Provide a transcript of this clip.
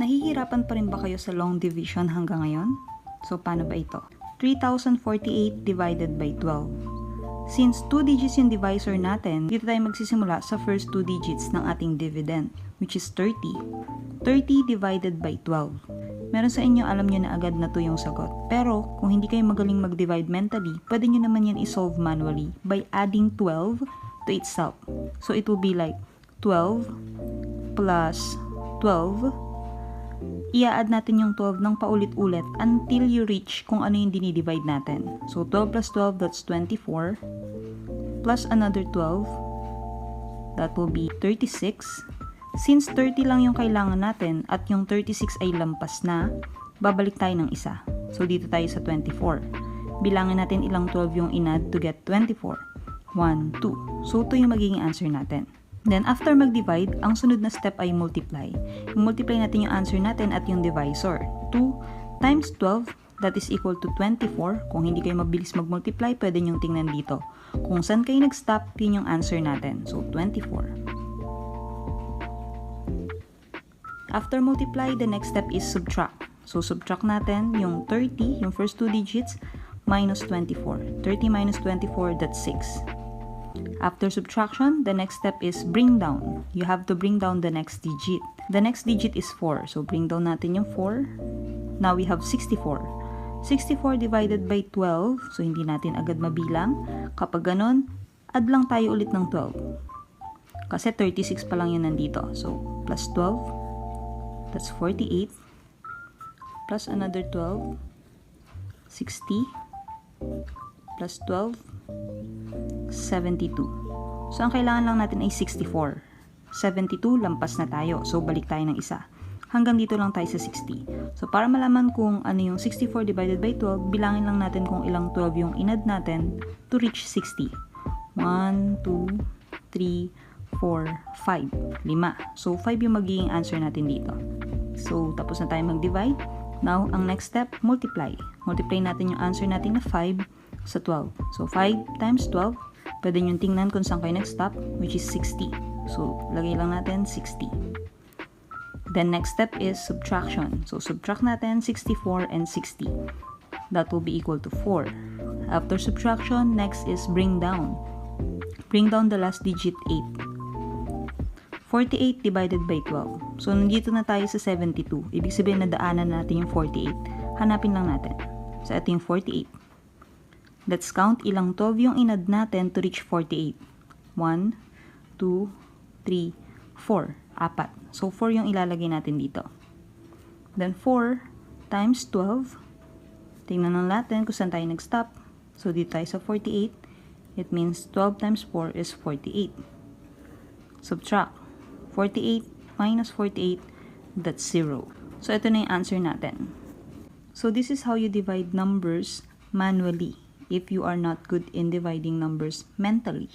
Nahihirapan pa rin ba kayo sa long division hanggang ngayon? So, paano ba ito? 3,048 divided by 12. Since 2 digits yung divisor natin, dito tayo magsisimula sa first 2 digits ng ating dividend, which is 30. 30 divided by 12. Meron sa inyo, alam nyo na agad na to yung sagot. Pero, kung hindi kayo magaling mag-divide mentally, pwede nyo naman yan isolve manually by adding 12 to itself. So, it will be like 12 plus 12. I-add natin yung 12 ng paulit-ulit until you reach kung ano yung dinidivide natin. So, 12 plus 12, that's 24. Plus another 12, that will be 36. Since 30 lang yung kailangan natin at yung 36 ay lampas na, babalik tayo ng isa. So, dito tayo sa 24. Bilangin natin ilang 12 yung inad to get 24. 1, 2. So, ito yung magiging answer natin. Then, after mag-divide, ang sunod na step ay multiply. Multiply natin yung answer natin at yung divisor. 2 times 12, that is equal to 24. Kung hindi kayo mabilis mag-multiply, pwede nyo tingnan dito. Kung saan kayo nag-stop, yun yung answer natin. So, 24. After multiply, the next step is subtract. So, subtract natin yung 30, yung first 2 digits, minus 24. 30 minus 24, that's 6. After subtraction, the next step is bring down. You have to bring down the next digit. The next digit is 4. So, bring down natin yung 4. Now, we have 64. 64 divided by 12. So, hindi natin agad mabilang. Kapag ganon, add lang tayo ulit ng 12. Kasi 36 pa lang yun nandito. So, plus 12. That's 48. Plus another 12. 60. Plus 12. 72. So, ang kailangan lang natin ay 64. 72, lampas na tayo. So, balik tayo ng isa. Hanggang dito lang tayo sa 60. So, para malaman kung ano yung 64 divided by 12, bilangin lang natin kung ilang 12 yung inad natin to reach 60. 1, 2, 3, 4, 5. 5. So, 5 yung magiging answer natin dito. So, tapos na tayo mag-divide. Now, ang next step, multiply. Multiply natin yung answer natin na 5 sa 12. So, 5 times 12, pwede nyo tingnan kung saan kayo nag-stop, which is 60. So, lagay lang natin 60. Then, next step is subtraction. So, subtract natin 64 and 60. That will be equal to 4. After subtraction, next is bring down. Bring down the last digit 8. 48 divided by 12. So, nandito na tayo sa 72. Ibig sabihin, nadaanan natin yung 48. Hanapin lang natin. So, ito yung 48. Let's count ilang 12 yung inad natin to reach 48. 1, 2, 3, 4. 4. So, 4 yung ilalagay natin dito. Then, 4 times 12. Tingnan lang natin kung saan tayo nag-stop. So, dito tayo sa 48. It means 12 times 4 is 48. Subtract. 48 minus 48, that's 0. So, ito na yung answer natin. So, this is how you divide numbers manually if you are not good in dividing numbers mentally.